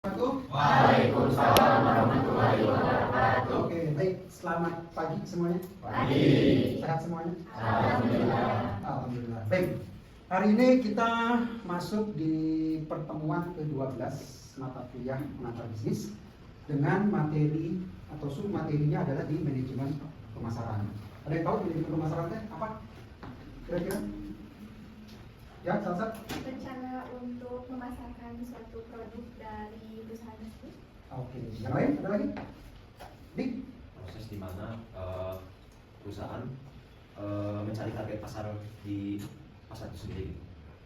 Waalaikumsalam warahmatullahi wabarakatuh. Oke, baik. Selamat pagi semuanya. Pagi. Sehat semuanya? Alhamdulillah. Alhamdulillah. Baik. Hari ini kita masuk di pertemuan ke-12 mata kuliah pengantar bisnis dengan materi atau sub materinya adalah di manajemen pemasaran. Ada yang tahu manajemen pemasarannya apa? Kira-kira? Ya, Salsa? Rencana untuk memasarkan suatu produk dari perusahaan tersebut. Oke, yang lain ada lagi? Dik? Proses di mana perusahaan mencari target pasar di pasar itu sendiri.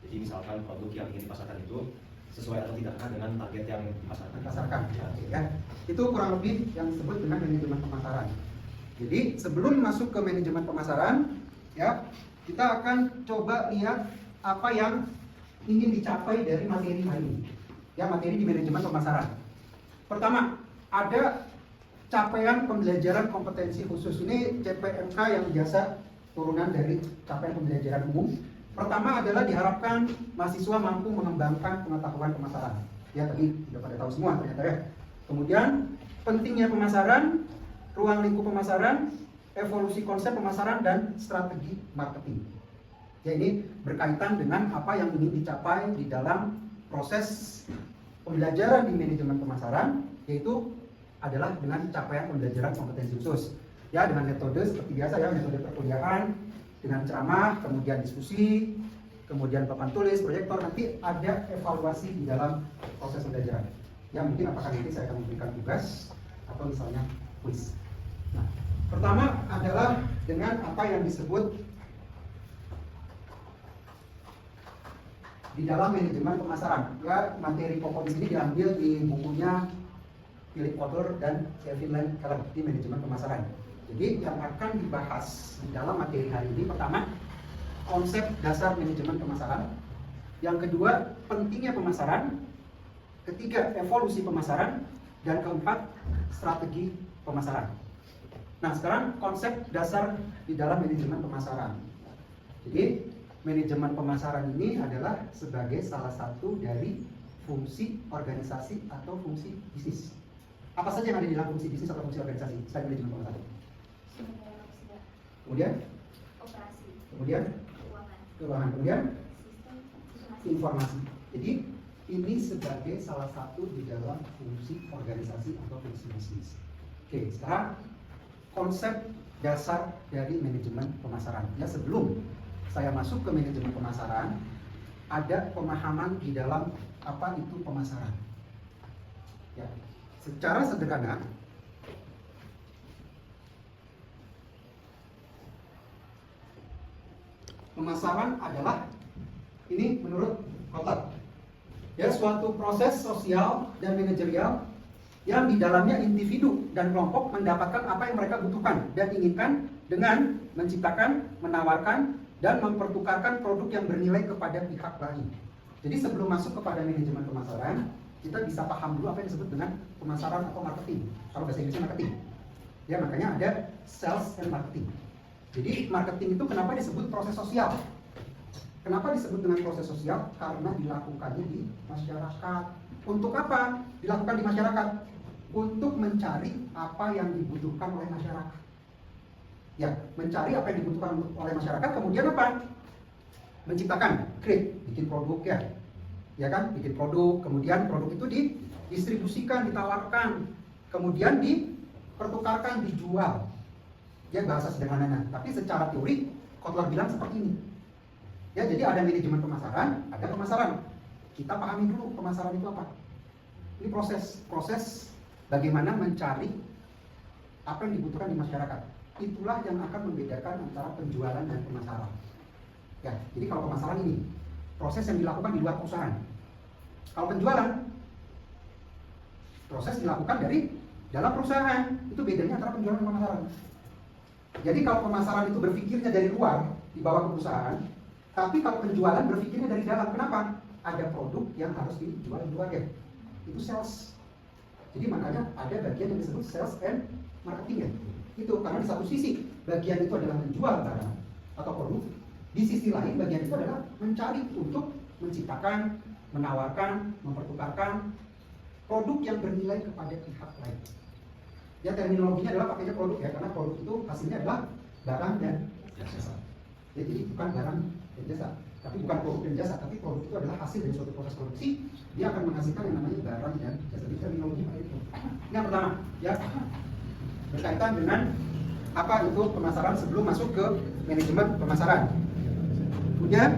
Jadi misalkan produk yang ingin dipasarkan itu sesuai atau tidak dengan target yang dipasarkan. Ya. Itu kurang lebih yang disebut dengan manajemen pemasaran. Jadi sebelum masuk ke manajemen pemasaran, ya kita akan coba lihat apa yang ingin dicapai dari materi hari ini. Ya, materi di manajemen pemasaran. Pertama, ada capaian pembelajaran kompetensi khusus. Ini CPMK yang biasa turunan dari capaian pembelajaran umum. Pertama adalah diharapkan mahasiswa mampu mengembangkan pengetahuan pemasaran. Ya, tadi sudah pada tahu semua ternyata ya. Kemudian pentingnya pemasaran, ruang lingkup pemasaran, evolusi konsep pemasaran dan strategi marketing. Ya, ini berkaitan dengan apa yang ingin dicapai di dalam proses pembelajaran di manajemen pemasaran, yaitu adalah dengan capaian pembelajaran kompetensi khusus. Ya, dengan metode seperti biasa ya, metode perkuliahan, dengan ceramah, kemudian diskusi, kemudian papan tulis, proyektor, nanti ada evaluasi di dalam proses pembelajaran. Ya, mungkin apakah nanti saya akan memberikan tugas atau misalnya quiz. Nah, pertama adalah dengan apa yang disebut di dalam manajemen pemasaran. Ya, materi pokok di sini diambil di bukunya Philip Kotler dan Kevin Keller di manajemen pemasaran. Jadi yang akan dibahas di dalam materi hari ini, pertama konsep dasar manajemen pemasaran, yang kedua pentingnya pemasaran, ketiga evolusi pemasaran, dan keempat strategi pemasaran. Nah, sekarang konsep dasar di dalam manajemen pemasaran. Jadi manajemen pemasaran ini adalah sebagai salah satu dari fungsi organisasi atau fungsi bisnis. Apa saja yang ada di dalam fungsi bisnis atau fungsi organisasi selain manajemen pemasaran? Sumber daya manusia, Kemudian, operasi, kemudian keuangan, kemudian sistem informasi. Jadi ini sebagai salah satu di dalam fungsi organisasi atau fungsi bisnis. Oke, sekarang konsep dasar dari manajemen pemasaran. Ya, sebelum saya masuk ke manajemen pemasaran, ada pemahaman di dalam apa itu pemasaran. Ya, secara sederhana, pemasaran adalah ini menurut Kotler, ya suatu proses sosial dan manajerial yang di dalamnya individu dan kelompok mendapatkan apa yang mereka butuhkan dan inginkan dengan menciptakan, menawarkan, dan mempertukarkan produk yang bernilai kepada pihak lain. Jadi sebelum masuk kepada manajemen pemasaran, kita bisa paham dulu apa yang disebut dengan pemasaran atau marketing. Kalau bahasa Inggrisnya marketing. Ya, makanya ada sales and marketing. Jadi marketing itu kenapa disebut proses sosial? Kenapa disebut dengan proses sosial? Karena dilakukannya di masyarakat. Untuk apa dilakukan di masyarakat? Untuk mencari apa yang dibutuhkan oleh masyarakat. Ya, mencari apa yang dibutuhkan oleh masyarakat, kemudian apa? Menciptakan, create, bikin produk ya. Ya kan, bikin produk, kemudian produk itu didistribusikan, ditawarkan, kemudian dipertukarkan, dijual. Ya, bahasa sederhananya. Tapi secara teori, Kotler bilang seperti ini. Ya, jadi ada manajemen pemasaran, ada pemasaran. Kita pahami dulu pemasaran itu apa. Ini proses bagaimana mencari apa yang dibutuhkan di masyarakat. Itulah yang akan membedakan antara penjualan dan pemasaran. Ya, jadi kalau pemasaran ini proses yang dilakukan di luar perusahaan. Kalau penjualan, proses dilakukan dari dalam perusahaan. Itu bedanya antara penjualan dan pemasaran. Jadi kalau pemasaran itu berpikirnya dari luar, dibawa ke perusahaan, tapi kalau penjualan berpikirnya dari dalam. Kenapa? Ada produk yang harus dijual di luar ya. Itu sales. Jadi makanya ada bagian yang disebut sales and marketing ya. Itu karena di satu sisi bagian itu adalah menjual barang atau produk, di sisi lain bagian itu adalah mencari untuk menciptakan, menawarkan, mempertukarkan produk yang bernilai kepada pihak lain. Ya, terminologinya adalah pakainya produk ya, karena produk itu hasilnya adalah barang dan jasa. Ya, jadi bukan barang dan jasa, tapi bukan produk dan jasa, tapi produk itu adalah hasil dari suatu proses produksi. Dia akan menghasilkan yang namanya barang dan jasa. Jadi terminologi pakai itu. Ini yang pertama, ya, berkaitan dengan apa itu pemasaran sebelum masuk ke manajemen pemasaran. Kemudian,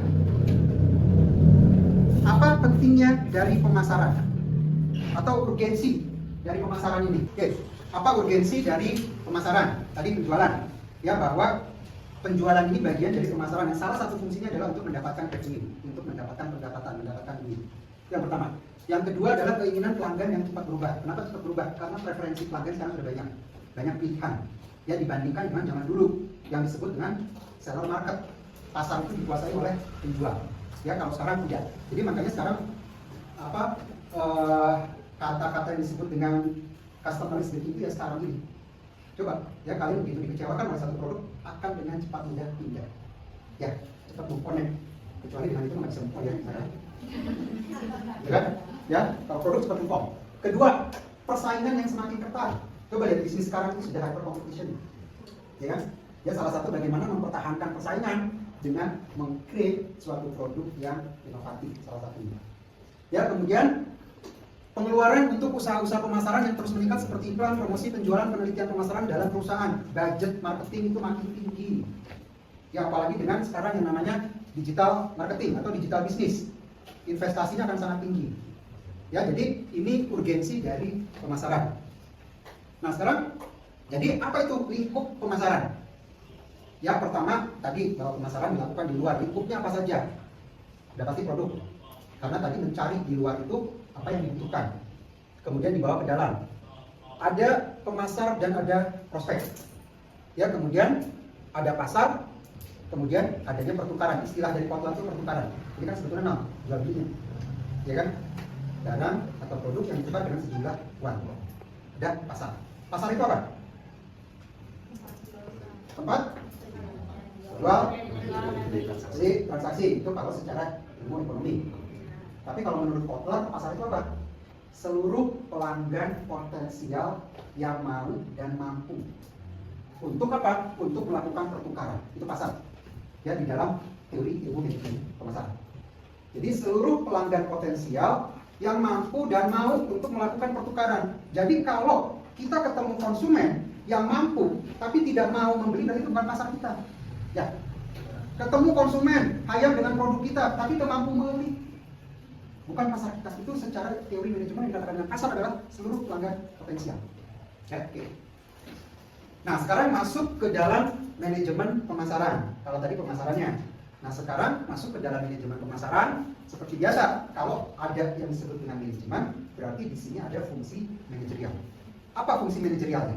apa pentingnya dari pemasaran atau urgensi dari pemasaran ini? Oke, apa urgensi dari pemasaran? Tadi penjualan, ya, bahwa penjualan ini bagian dari pemasaran yang salah satu fungsinya adalah untuk mendapatkan revenue, untuk mendapatkan pendapatan, mendapatkan duit. Yang pertama. Yang kedua adalah keinginan pelanggan yang cepat berubah. Kenapa cepat berubah? Karena preferensi pelanggan sekarang sudah banyak pilihan. Ya, dibandingkan dengan zaman dulu yang disebut dengan seller market. Pasar itu dikuasai oleh penjual. Ya, kalau sekarang tidak. Jadi makanya sekarang kata-kata yang disebut dengan customerism itu ya sekarang ini. Coba ya, kalian begitu dikecewakan oleh satu produk akan dengan cepat mudah pindah. Ya, cepat move on ya. Kecuali dengan itu nggak bisa move on ya. Ya kan? Ya, kalau produk cepat move on. Kedua, persaingan yang semakin ketat. Coba lihat bisnis sekarang itu sudah hyper competition. Ya kan? Ya, salah satu bagaimana mempertahankan persaingan dengan meng-create suatu produk yang inovatif, salah satunya. Ya, kemudian pengeluaran untuk usaha-usaha pemasaran yang terus meningkat seperti iklan, promosi, penjualan, penelitian pemasaran dalam perusahaan. Budget marketing itu makin tinggi. Ya, apalagi dengan sekarang yang namanya digital marketing atau digital bisnis. Investasinya akan sangat tinggi. Ya, jadi ini urgensi dari pemasaran. Nah, sekarang jadi apa itu lingkup pemasaran? Ya, pertama tadi bahwa pemasaran dilakukan di luar. Lingkupnya apa saja? Sudah pasti produk. Karena tadi mencari di luar itu apa yang dibutuhkan. Kemudian dibawa ke dalam. Ada pemasar dan ada prospek. Ya, kemudian ada pasar, kemudian adanya pertukaran. Istilah dari Kotler itu pertukaran. Ini kan sebetulnya jual belinya. Ya kan? Barang atau produk yang ditukar dengan sejumlah uang. Ada pasar. Pasar itu apa? Tempat jual beli transaksi. Itu kalau secara ilmu ekonomi. Tapi kalau menurut Kotler, pasar itu apa? Seluruh pelanggan potensial yang mau dan mampu. Untuk apa? Untuk melakukan pertukaran. Itu pasar. Ya, di dalam teori ilmu manajemen pemasaran. Jadi seluruh pelanggan potensial yang mampu dan mau untuk melakukan pertukaran. Jadi kalau kita ketemu konsumen yang mampu tapi tidak mau membeli, dari itu bukan pasar kita. Ya, ketemu konsumen hayam dengan produk kita tapi tidak mampu membeli, bukan pasar kita. Itu secara teori manajemen yang dikatakan dengan pasar adalah seluruh pelanggan potensial. Ya, oke. Nah, sekarang masuk ke dalam manajemen pemasaran. Kalau tadi pemasarannya. Nah, sekarang masuk ke dalam manajemen pemasaran. Seperti biasa, kalau ada yang disebut dengan manajemen, berarti di sini ada fungsi manajerial. Apa fungsi manajerialnya?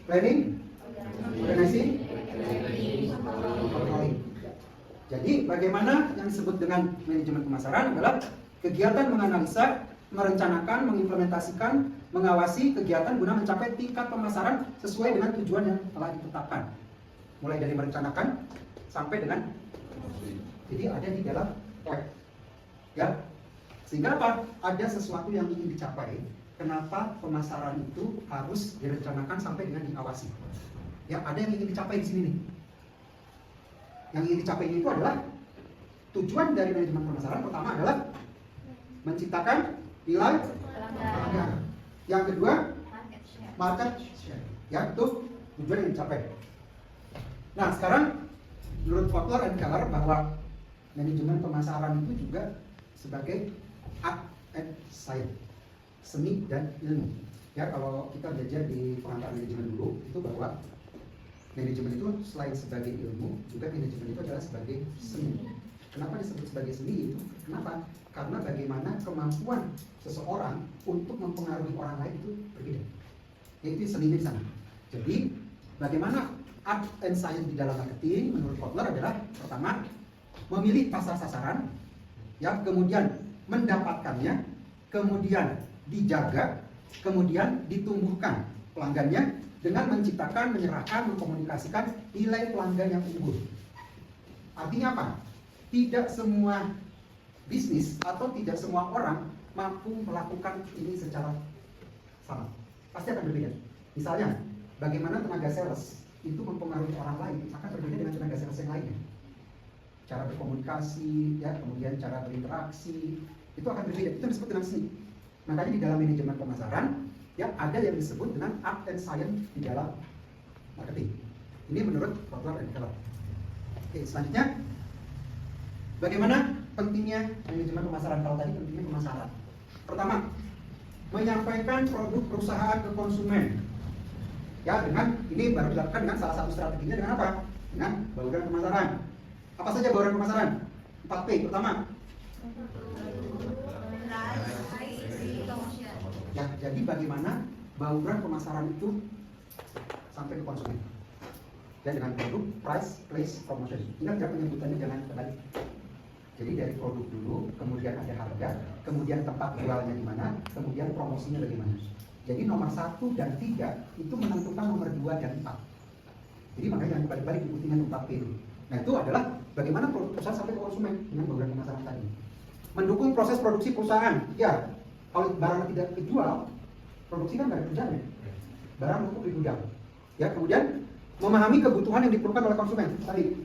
Planning, organizing, controlling. Jadi bagaimana yang disebut dengan manajemen pemasaran adalah kegiatan menganalisa, merencanakan, mengimplementasikan, mengawasi kegiatan guna mencapai tingkat pemasaran sesuai dengan tujuan yang telah ditetapkan. Mulai dari merencanakan sampai dengan jadi ada di dalam proyek. Ya. Sehingga apa? Ada sesuatu yang ingin dicapai. Kenapa pemasaran itu harus direncanakan sampai dengan diawasi? Ya, ada yang ingin dicapai di sini nih. Yang ingin dicapai itu adalah tujuan dari manajemen pemasaran. Pertama adalah menciptakan nilai pelanggan. Yang kedua, market share. Ya, itu tujuan yang dicapai. Nah, sekarang menurut Kotler dan Keller bahwa manajemen pemasaran itu juga sebagai art and science, seni dan ilmu. Ya, kalau kita belajar di pengantar manajemen dulu, itu bahwa manajemen itu selain sebagai ilmu, juga manajemen itu adalah sebagai seni. Kenapa disebut sebagai seni itu? Kenapa? Karena bagaimana kemampuan seseorang untuk mempengaruhi orang lain itu berbeda. Yaitu seninya di sana. Jadi, bagaimana art and science di dalam marketing menurut Kotler adalah pertama, memilih pasar sasaran, ya, kemudian mendapatkannya, kemudian dijaga, kemudian ditumbuhkan pelanggannya dengan menciptakan, menyerahkan, mengkomunikasikan nilai pelanggan yang unggul. Artinya apa? Tidak semua bisnis atau tidak semua orang mampu melakukan ini secara sama. Pasti akan berbeda. Misalnya, bagaimana tenaga sales itu mempengaruhi orang lain akan berbeda dengan tenaga sales yang lainnya. Cara berkomunikasi, ya, kemudian cara berinteraksi, itu akan berbeda. Itu disebut dengan seni. Makanya di dalam manajemen pemasaran, ya, ada yang disebut dengan art and science di dalam marketing. Ini menurut Kotler dan Keller. Oke, selanjutnya, bagaimana pentingnya manajemen pemasaran? Kalau tadi pentingnya pemasaran. Pertama, menyampaikan produk perusahaan ke konsumen. Ya, dengan ini baru dilakukan dengan salah satu strateginya dengan apa? Dengan bauran pemasaran. Apa saja bauran pemasaran? 4P. Pertama, ya, jadi bagaimana bauran pemasaran itu sampai ke konsumen? Ya, dengan produk, price, place, promotion. Ingat ya, penyebutannya jangan terbalik. Jadi dari produk dulu, kemudian ada harga, kemudian tempat jualnya di mana, kemudian promosinya bagaimana. Jadi nomor 1 dan 3 itu menentukan nomor 2 dan 4. Jadi makanya yang balik-balik ikutin yang 4P itu. Nah, itu adalah bagaimana produk perusahaan sampai ke konsumen dengan bauran pemasaran tadi. Mendukung proses produksi perusahaan. Ya, kalau barang tidak dijual, produksi kan nggak ada kerjanya. Barang numpuk di gudang. Ya, kemudian memahami kebutuhan yang diperlukan oleh konsumen. Tadi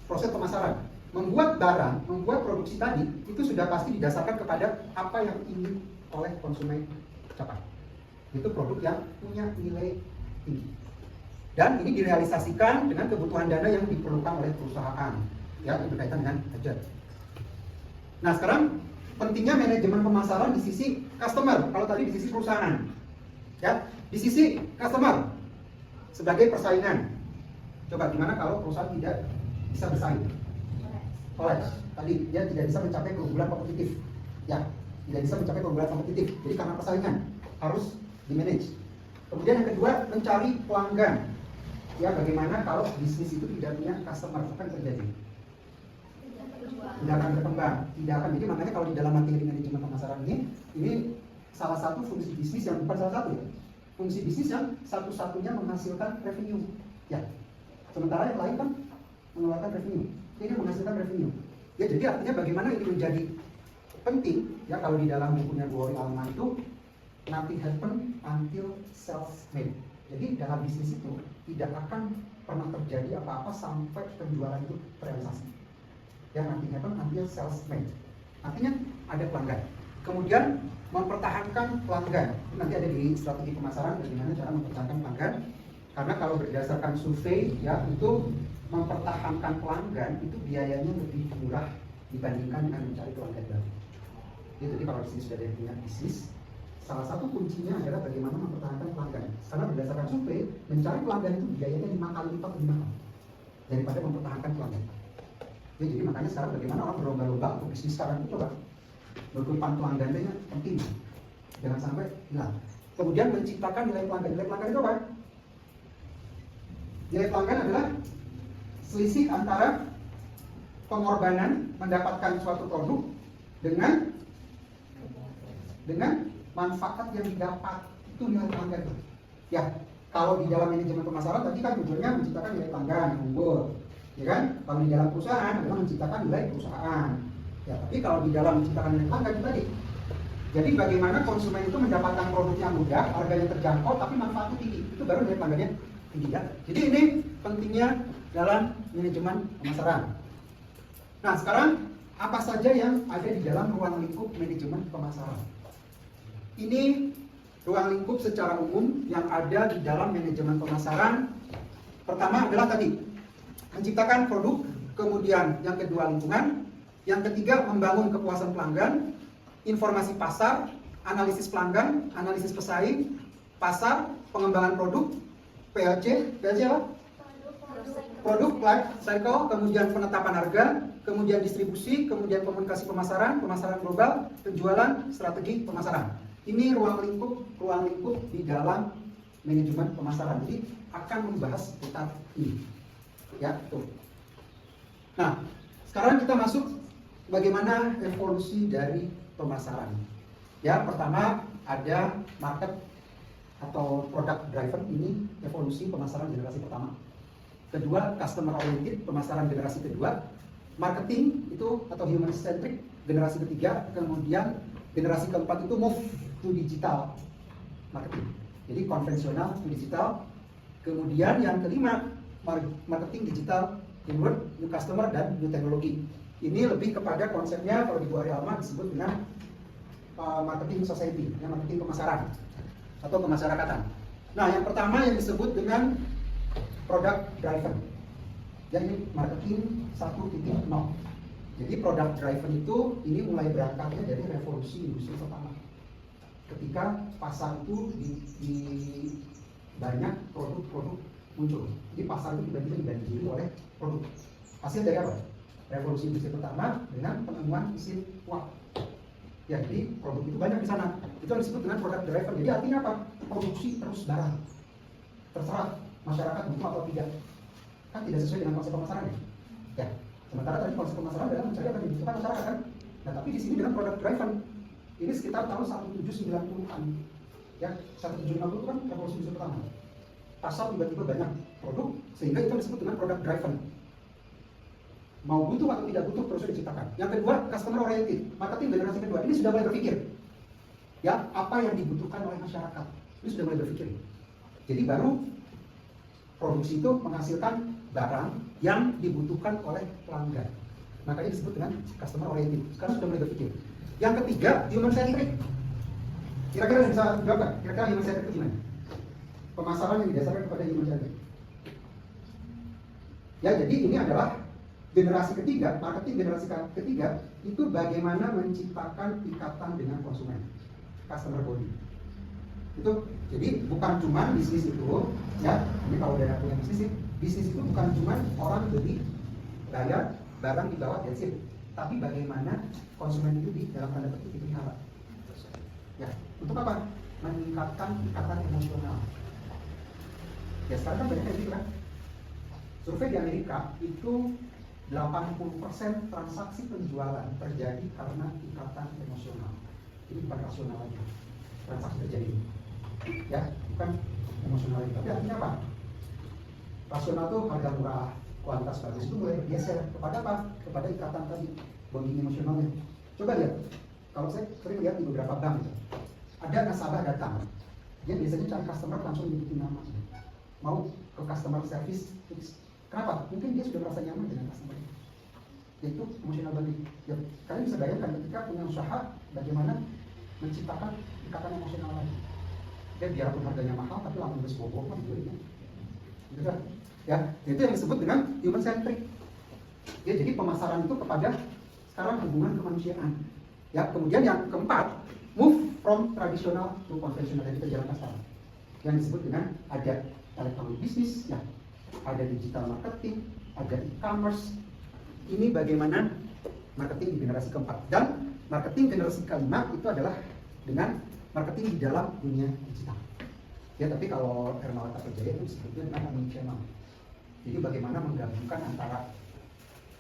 proses pemasaran. Membuat barang, membuat produksi tadi itu sudah pasti didasarkan kepada apa yang ingin oleh konsumen capai. Itu produk yang punya nilai tinggi. Dan ini direalisasikan dengan kebutuhan dana yang diperlukan oleh perusahaan. Ya, yang berkaitan dengan budget. Nah, sekarang pentingnya manajemen pemasaran di sisi customer. Kalau tadi di sisi perusahaan. Ya, di sisi customer sebagai persaingan. Coba gimana kalau perusahaan tidak bisa bersaing? Collapse. Tadi dia tidak bisa mencapai keunggulan kompetitif. Ya, tidak bisa mencapai keunggulan kompetitif. Jadi karena persaingan harus di-manage. Kemudian yang kedua, mencari pelanggan. Ya, bagaimana kalau bisnis itu tidak punya customer, apa yang terjadi? Tidak akan berkembang, tidak akan. Jadi makanya kalau di dalam materi manajemen pemasaran ini salah satu fungsi bisnis yang bukan salah satu ya. Fungsi bisnis yang satu-satunya menghasilkan revenue. Ya. Sementara yang lain kan mengeluarkan revenue. Ini menghasilkan revenue. Ya, jadi artinya bagaimana ini menjadi penting ya kalau di dalam bukunya Bory Allman itu nothing happen until sales made. Jadi dalam bisnis itu tidak akan pernah terjadi apa-apa sampai penjualan itu terrealisasi. Ya, nothing happen until sales made. Artinya ada pelanggan. Kemudian mempertahankan pelanggan. Nanti ada di strategi pemasaran bagaimana cara mempertahankan pelanggan. Karena kalau berdasarkan survei ya itu mempertahankan pelanggan itu biayanya lebih murah dibandingkan dengan mencari pelanggan baru. Jadi kalau di sini sudah ada punya bisnis, salah satu kuncinya adalah bagaimana mempertahankan pelanggan. Karena berdasarkan survei, mencari pelanggan itu biayanya 5 kali lipat lebih mahal daripada mempertahankan pelanggan. Ya, jadi makanya sekarang bagaimana orang berlomba-lomba untuk bisnis sekarang itu coba berkembang pelanggannya penting, jangan sampai hilang. Kemudian menciptakan nilai pelanggan. Nilai pelanggan itu apa? Nilai pelanggan adalah selisih antara pengorbanan mendapatkan suatu produk dengan manfaat yang didapat. Itu nilai pelanggan. Ya, kalau di dalam manajemen pemasaran tadi kan tujuannya menciptakan nilai pelanggan yang unggul, ya kan? Kalau di dalam perusahaan adalah menciptakan nilai perusahaan. Ya, tapi kalau di dalam menciptakan nilai pelanggan itu tadi. Jadi bagaimana konsumen itu mendapatkan produk yang mudah, harganya terjangkau, tapi manfaatnya tinggi. Itu baru nilai pelanggannya tinggi ya. Jadi ini pentingnya dalam manajemen pemasaran. Nah, sekarang apa saja yang ada di dalam ruang lingkup manajemen pemasaran? Ini ruang lingkup secara umum yang ada di dalam manajemen pemasaran. Pertama adalah tadi menciptakan produk, kemudian yang kedua lingkungan, yang ketiga membangun kepuasan pelanggan, informasi pasar, analisis pelanggan, analisis pesaing, pasar, pengembangan produk, PLC apa? Produk life cycle, kemudian penetapan harga, kemudian distribusi, kemudian komunikasi pemasaran, pemasaran global, penjualan, strategi pemasaran. Ini ruang lingkup di dalam manajemen pemasaran. Jadi akan membahas seputar ini. Ya, tuh. Nah, sekarang kita masuk bagaimana evolusi dari pemasaran. Ya, pertama ada market atau product driven, ini evolusi pemasaran generasi pertama. Kedua, customer oriented, pemasaran generasi kedua. Marketing itu atau human centric, generasi ketiga, kemudian generasi keempat itu move to digital marketing. Jadi konvensional to digital. Kemudian yang kelima, marketing digital, inward, new customer, dan new teknologi. Ini lebih kepada konsepnya kalau di Bu Ari Alma disebut dengan marketing society, ya, marketing pemasaran atau kemasyarakatan. Nah, yang pertama yang disebut dengan product driven. Jadi marketing 1.0. Jadi product driven itu ini mulai berangkatnya dari revolusi industri pertama. Ketika pasar itu di banyak produk-produk muncul. Jadi pasar itu tiba-tiba dibanjiri oleh produk. Hasil dari apa? Revolusi industri pertama dengan penemuan mesin uap. Ya, jadi produk itu banyak di sana. Itu yang disebut dengan product driven. Jadi artinya apa? Produksi terus barang. Terserah masyarakat butuh atau tidak. Kan tidak sesuai dengan konsep pemasaran ya. Ya. Sementara tadi konsep pemasaran adalah mencari apa yang dibutuhkan masyarakat kan. Nah, tapi di sini dengan product driven. Ini sekitar tahun 1790-an. Ya, 1750 itu kan revolusi industri pertama. Pasar tiba-tiba banyak produk sehingga itu disebut dengan product driven. Mau butuh atau tidak butuh terus diciptakan. Yang kedua, customer oriented, marketing generasi kedua. Ini sudah mulai berpikir. Ya, apa yang dibutuhkan oleh masyarakat. Ini sudah mulai berpikir. Jadi baru produksi itu menghasilkan barang yang dibutuhkan oleh pelanggan. Makanya disebut dengan customer oriented. Sekarang sudah mulai berpikir. Yang ketiga, human centric. Kira-kira yang bisa jawab nggak? Kira-kira human centric itu gimana? Pemasaran yang didasarkan kepada human centric. Ya, jadi ini adalah generasi ketiga, marketing generasi ketiga itu bagaimana menciptakan ikatan dengan konsumen, customer body. Itu jadi bukan cuma bisnis itu, ya. Ini kalau udah punya bisnis itu bukan cuma orang beli, bayar, barang dibawa, that's it. Tapi bagaimana konsumen itu di dalam tanda petik dipelihara. Ya, untuk apa? Meningkatkan ikatan emosional. Ya, sekarang kan banyak kayak gitu kan. Survei di Amerika itu 80% transaksi penjualan terjadi karena ikatan emosional. Ini bukan rasional lagi. Transaksi terjadi. Ya, bukan emosional lagi. Tapi artinya apa? Rasional itu harga murah, kualitas bagus itu mulai bergeser kepada apa? Kepada ikatan tadi, bonding emosionalnya. Coba lihat, kalau saya sering lihat di beberapa bank itu, ada nasabah datang, dia biasanya cari customer langsung nyebutin nama, mau ke customer service. Kenapa? Mungkin dia sudah merasa nyaman dengan customer itu. Yaitu emosional bonding. Ya, kalian bisa bayangkan ketika punya usaha, bagaimana menciptakan ikatan emosional lagi. Ya, biarpun harganya mahal, tapi langsung bersebobok gitu ya. Gitu kan? Ya, itu yang disebut dengan human centric. Ya, jadi pemasaran itu kepada sekarang hubungan kemanusiaan. Ya, kemudian yang keempat, move from tradisional to konvensional, jadi perjalanan sekarang. Yang disebut dengan ada electronic business, ya, ada digital marketing, ada e-commerce. Ini bagaimana marketing di generasi keempat. Dan marketing generasi kelima itu adalah dengan marketing di dalam dunia digital. Ya, tapi kalau Hermawan Kerjaya itu disebutnya dengan omnichannel. Jadi bagaimana menggabungkan antara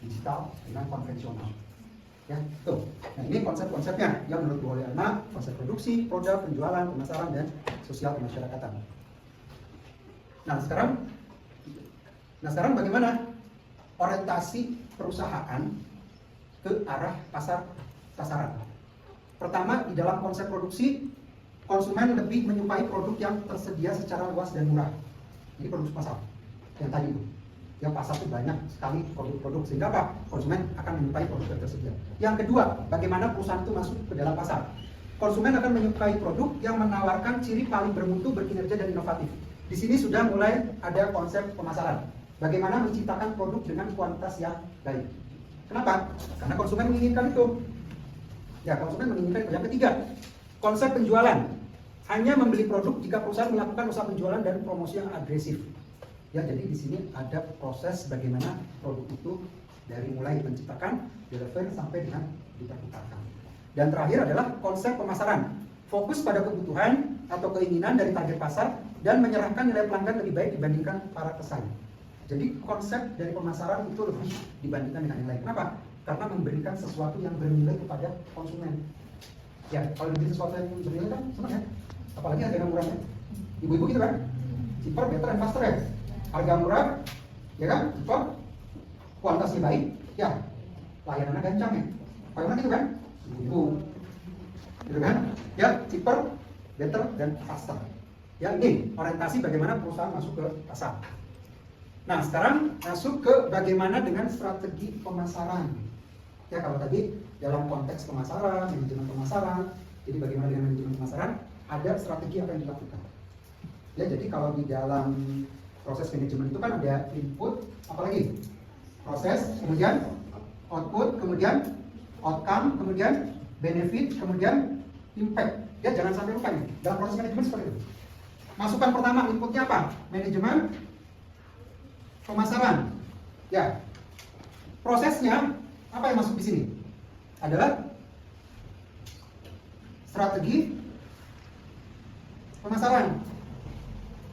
digital dengan konvensional. Ya, tuh. Nah, ini konsep-konsepnya yang menurut Bu Holyana, konsep produksi, produk, penjualan, pemasaran, dan sosial kemasyarakatan. Nah, sekarang bagaimana orientasi perusahaan ke arah sasaran? Pertama, di dalam konsep produksi, konsumen lebih menyukai produk yang tersedia secara luas dan murah. Jadi produk pasar yang tadi itu. Yang pasar itu banyak sekali produk-produk, sehingga apa? Konsumen akan menyukai produk yang tersedia. Yang kedua, bagaimana perusahaan itu masuk ke dalam pasar. Konsumen akan menyukai produk yang menawarkan ciri paling bermutu, berkinerja, dan inovatif. Di sini sudah mulai ada konsep pemasaran. Bagaimana menciptakan produk dengan kualitas yang baik. Kenapa? Karena konsumen menginginkan itu. Ya, konsumen menginginkan itu. Yang ketiga, konsep penjualan. Hanya membeli produk jika perusahaan melakukan usaha penjualan dan promosi yang agresif. Ya, jadi di sini ada proses bagaimana produk itu dari mulai menciptakan, deliver sampai dengan dipertukarkan. Dan terakhir adalah konsep pemasaran. Fokus pada kebutuhan atau keinginan dari target pasar dan menyerahkan nilai pelanggan lebih baik dibandingkan para pesaing. Jadi konsep dari pemasaran itu lebih dibandingkan dengan yang lain. Kenapa? Karena memberikan sesuatu yang bernilai kepada konsumen. Ya, kalau diberi sesuatu yang bernilai kan senang ya. Apalagi harga yang murahnya. Ibu-ibu gitu kan? Cheaper, better, and faster ya. Harga murah, ya kan? Cepat, kualitasnya baik, ya. Layanannya gancang ya. Bagaimana gitu kan? Ibu, gitu kan? Ya, cheaper, better, dan faster. Ya, ini orientasi bagaimana perusahaan masuk ke pasar. Nah, sekarang masuk ke bagaimana dengan strategi pemasaran. Ya, kalau tadi dalam konteks pemasaran, manajemen pemasaran, jadi bagaimana dengan manajemen pemasaran, ada strategi apa yang dilakukan. Ya, jadi kalau di dalam proses manajemen itu kan ada input, apalagi proses, kemudian output, kemudian outcome, kemudian benefit, kemudian impact. Ya, jangan sampai lupa nih. Dalam proses manajemen seperti itu. Masukan pertama, inputnya apa? Manajemen pemasaran. Ya, prosesnya apa yang masuk di sini? Adalah strategi pemasaran.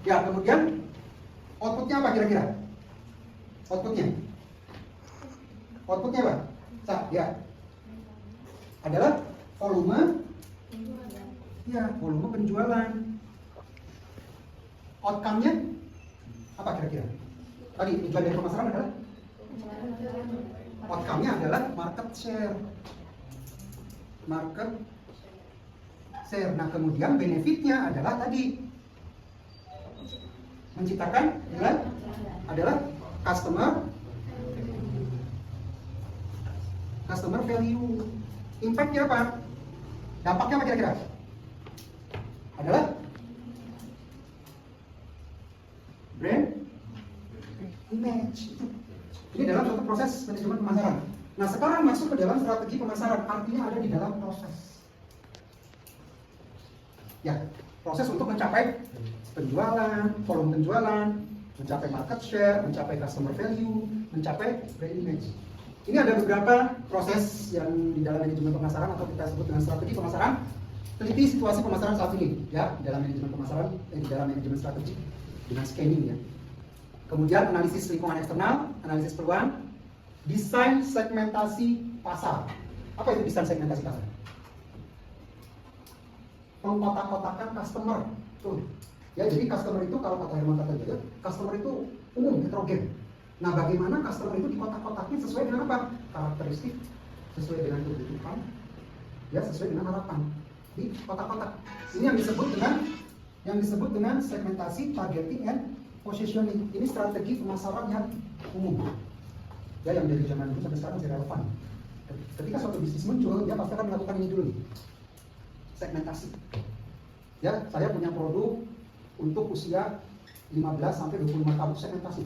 Ya, kemudian outputnya apa kira-kira? Outputnya apa? Ya, adalah volume. Ya, volume penjualan. Outcome-nya apa kira-kira? Tadi tujuan dari pemasaran adalah outcome-nya adalah market share. Nah, kemudian benefit-nya adalah tadi menciptakan nilai adalah customer value. Impact-nya apa? Dampaknya apa kira-kira? Adalah brand image. Ini dalam suatu proses manajemen pemasaran. Nah, sekarang masuk ke dalam strategi pemasaran, artinya ada di dalam proses. Ya, proses untuk mencapai penjualan, volume penjualan, mencapai market share, mencapai customer value, mencapai brand image. Ini ada beberapa proses yang di dalam manajemen pemasaran atau kita sebut dengan strategi pemasaran. Teliti situasi pemasaran saat ini, ya, di dalam manajemen pemasaran, di dalam manajemen strategi dengan scanning, ya. Kemudian analisis lingkungan eksternal, analisis peluang, desain segmentasi pasar. Apa itu desain segmentasi pasar? Pengkotak-kotakan customer. Tuh. Ya, jadi customer itu kalau kata Herman kata juga, customer itu umum, heterogen. Nah, bagaimana customer itu dikotak-kotakin sesuai dengan apa? Karakteristik, sesuai dengan kebutuhan, ya, sesuai dengan harapan. Di kotak-kotak. Ini yang disebut dengan segmentasi, targeting, and positioning. Ini strategi pemasaran yang umum. Ya, yang dari zaman dulu sampai sekarang masih relevan. Ketika suatu bisnis muncul, dia pasti akan melakukan ini dulu nih. Segmentasi. Ya, saya punya produk untuk usia 15 sampai 25 tahun, segmentasi.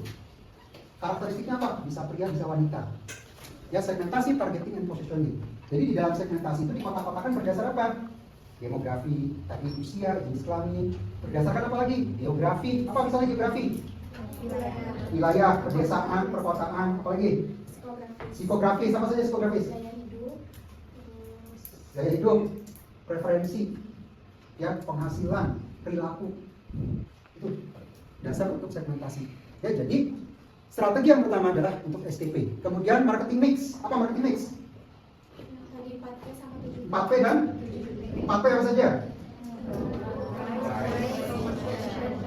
Karakteristiknya apa? Bisa pria, bisa wanita. Ya, segmentasi, targeting, and positioning. Jadi di dalam segmentasi itu dikotak-kotakan berdasar apa? Demografi, teknik usia, jenis kelamin, berdasarkan apa lagi? Geografi, apa misalnya geografi? Wilayah, pedesaan, perkotaan, apa lagi? Psikografis, apa saja psikografis? Gaya hidup, preferensi, ya, penghasilan, perilaku. Itu dasar untuk segmentasi. Ya, jadi strategi yang pertama adalah untuk STP. Kemudian marketing mix. Apa marketing mix? 4P dan 4P apa saja?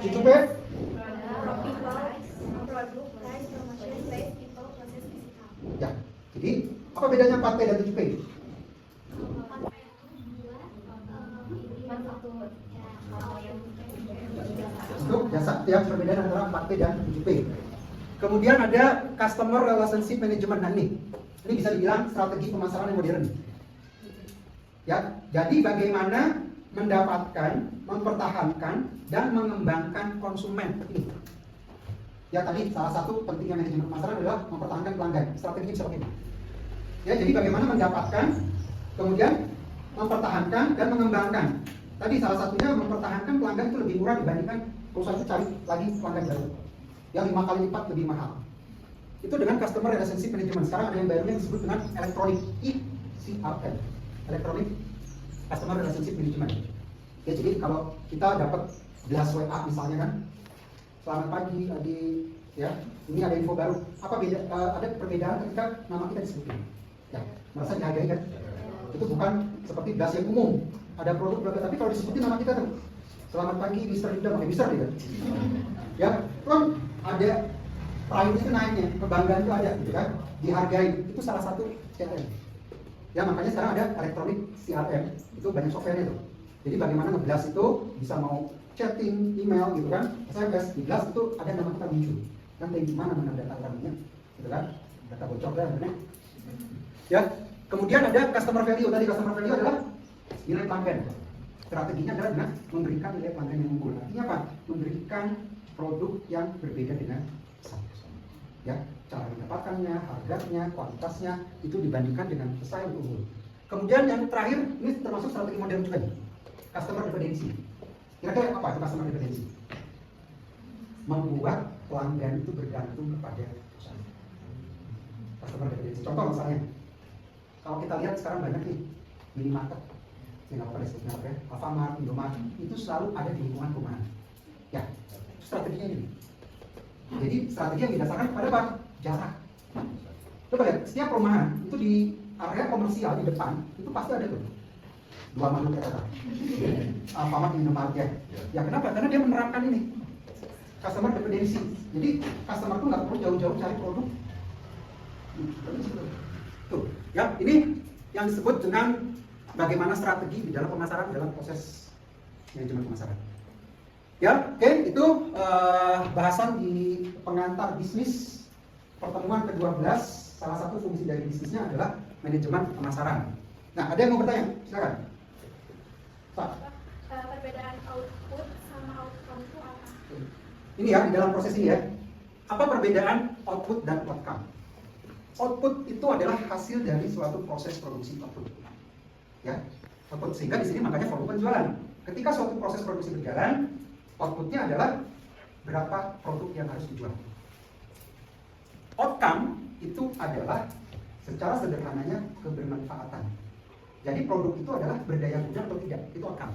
7P? Ya, jadi apa bedanya 4P dan 7P? Untuk jasa, ya, perbedaan antara 4P dan 7P. Kemudian ada customer relationship management. Nah, ini bisa dibilang strategi pemasaran yang modern. Ya, jadi bagaimana mendapatkan, mempertahankan, dan mengembangkan konsumen. Ini. Ya, tadi salah satu pentingnya manajemen pemasaran adalah mempertahankan pelanggan. Strateginya seperti ini. Ya, jadi bagaimana mendapatkan, kemudian mempertahankan dan mengembangkan. Tadi salah satunya mempertahankan pelanggan itu lebih murah dibandingkan perusahaan itu cari lagi pelanggan baru. Yang 5 kali lipat lebih mahal. Itu dengan customer relationship management. Sekarang ada yang barunya disebut dengan electronic ECRM. Electronic Customer Relationship Management. Ya, jadi kalau kita dapat gelas WA misalnya kan, selamat pagi Adi, ya, ini ada info baru. Apa beda? Ada perbedaan ketika nama kita disebutin. Ya, merasa dihargai kan? Itu bukan seperti gelas yang umum. Ada produk berapa, tapi kalau disebutin nama kita tuh, selamat pagi Mr. Linda, pakai Mr. gitu. Ya, kan ada pride itu naiknya, kebanggaan itu ada, gitu kan? Dihargai, itu salah satu CRM. Ya makanya sekarang ada elektronik CRM, itu banyak softwarenya tuh. Jadi bagaimana ngeblas itu bisa mau chatting, email gitu kan, SMS, di blast itu ada nama kita muncul. Kan kayak gimana mana data orangnya, gitu kan? Data bocor kan, benar? Ya, kemudian ada customer value. Tadi customer value adalah nilai pelanggan. Strateginya adalah dengan memberikan nilai pelanggan yang unggul. Artinya apa? Memberikan produk yang berbeda dengan pesaing. Ya, cara mendapatkannya, harganya, kualitasnya itu dibandingkan dengan pesaing unggul. Kemudian yang terakhir, ini termasuk strategi modern juga nih. Customer dependency. Kira-kira apa itu customer dependency? Membuat pelanggan itu bergantung kepada perusahaan. Customer dependency. Contoh misalnya, kalau kita lihat sekarang banyak nih minimarket, tinggal pada sebutnya apa ya, Alfamart, Indomaret, itu selalu ada di lingkungan perumahan. Ya, strateginya ini. Jadi strategi yang didasarkan kepada apa? Jarak. Coba lihat, setiap perumahan itu di area komersial di depan itu pasti ada tuh 2 makhluk kata. Alfamart, Indomaret ya. Ya kenapa? Karena dia menerapkan ini customer dependency. Jadi customer tuh nggak perlu jauh-jauh cari produk. Tuh, ya ini yang disebut dengan bagaimana strategi di dalam pemasaran, dalam proses manajemen pemasaran. Ya, oke, itu bahasan di pengantar bisnis pertemuan ke-12. Salah satu fungsi dari bisnisnya adalah manajemen pemasaran. Nah, ada yang mau bertanya? Silakan. Pak. Perbedaan output sama outcome itu apa? Ini ya, di dalam proses ini ya. Apa perbedaan output dan outcome? Output itu adalah hasil dari suatu proses produksi output. Ya, output sehingga di sini makanya volume penjualan. Ketika suatu proses produksi berjalan, outputnya adalah berapa produk yang harus dijual. Outcome itu adalah secara sederhananya kebermanfaatan. Jadi produk itu adalah berdaya guna atau tidak, itu outcome.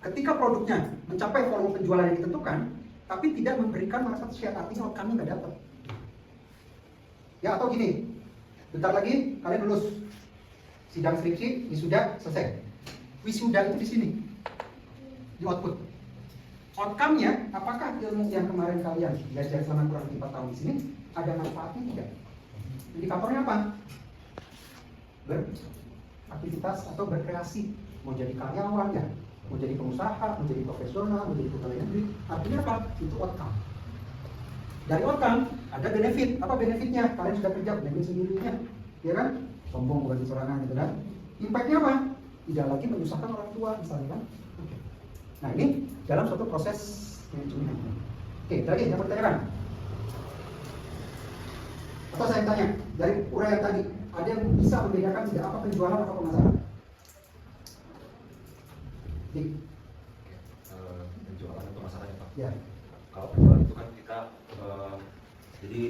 Ketika produknya mencapai volume penjualan yang ditentukan, tapi tidak memberikan manfaat sosial, artinya outcome-nya nggak dapat. Ya atau gini, bentar lagi kalian lulus sidang skripsi, wisuda selesai. Wisuda itu di sini, di output. Outcome-nya, apakah ilmu yang kemarin kalian belajar selama kurang lebih 4 tahun di sini ada manfaatnya tidak? Indikatornya apa? Beraktivitas atau berkreasi, mau jadi karyawan ya, mau jadi pengusaha, mau jadi profesional, mau jadi pegawai negeri. Artinya apa? Itu outcome. Dari outcome ada benefit. Apa benefitnya? Kalian sudah kerja, benefit sendirinya, ya kan? Sombong bukan kecurangan gitu kan? Impactnya apa? Tidak lagi menyusahkan orang tua misalnya kan? Nah ini dalam suatu proses manajemen. Oke, lagi yang bertanya kan? Atau saya tanya, dari uraian tadi, ada yang bisa membedakan tidak apa penjualan atau pemasaran? Penjualan atau pemasaran ya Pak? Ya. Kalau penjualan itu kan kita jadi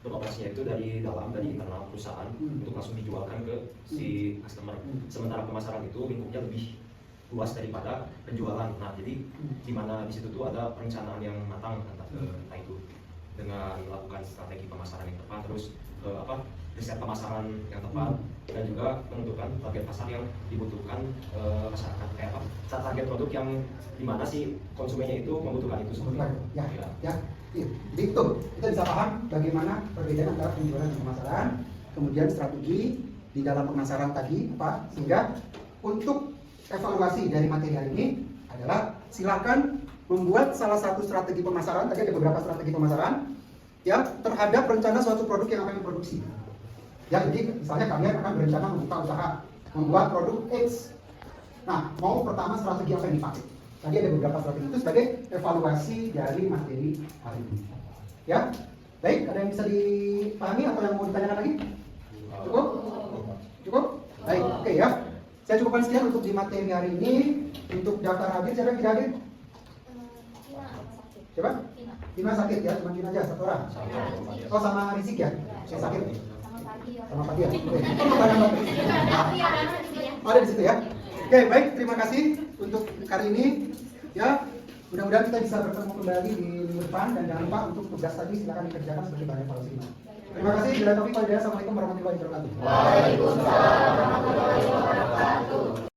beroperasinya itu dari dalam, dari internal perusahaan untuk langsung dijualkan ke si customer. Sementara pemasaran itu lingkupnya lebih luas daripada penjualan. Nah, jadi di mana di situ tuh ada perencanaan yang matang entah itu dengan melakukan strategi pemasaran yang tepat, terus riset pemasaran yang tepat, dan juga menentukan target pasar yang dibutuhkan masyarakat. Kayak apa? Target produk yang dimana sih konsumennya itu membutuhkan itu semua. Ya. Jadi itu kita bisa paham bagaimana perbedaan antara penjualan dan pemasaran, kemudian strategi di dalam pemasaran tadi apa, sehingga untuk evaluasi dari materi hari ini adalah silakan membuat salah satu strategi pemasaran. Tadi ada beberapa strategi pemasaran ya terhadap rencana suatu produk yang akan diproduksi. Ya, jadi misalnya kalian akan berencana membuka usaha, membuat produk X. Nah, mau pertama strategi apa yang dipakai? Tadi ada beberapa strategi itu sebagai evaluasi dari materi hari ini. Ya, baik. Ada yang bisa dipahami atau yang mau ditanyakan lagi? Cukup? Cukup? Baik, oke ya. Saya cukupkan sekian untuk di materi hari ini. Untuk daftar hadir, siapa yang tidak hadir? Coba? Tina sakit ya, cuma Tina aja, 1 orang. Oh, sama Rizik ya? Saya sakit. Sama Pak Dia. Oke. Ada di situ ya. Oke, baik. Terima kasih untuk hari ini. Ya, mudah-mudahan kita bisa bertemu kembali di minggu depan, dan jangan lupa untuk tugas tadi silakan dikerjakan sebagai bahan evaluasi. Terima kasih. Bila taufiq wal hidayah. Assalamualaikum warahmatullahi wabarakatuh. Waalaikumsalam warahmatullahi wabarakatuh.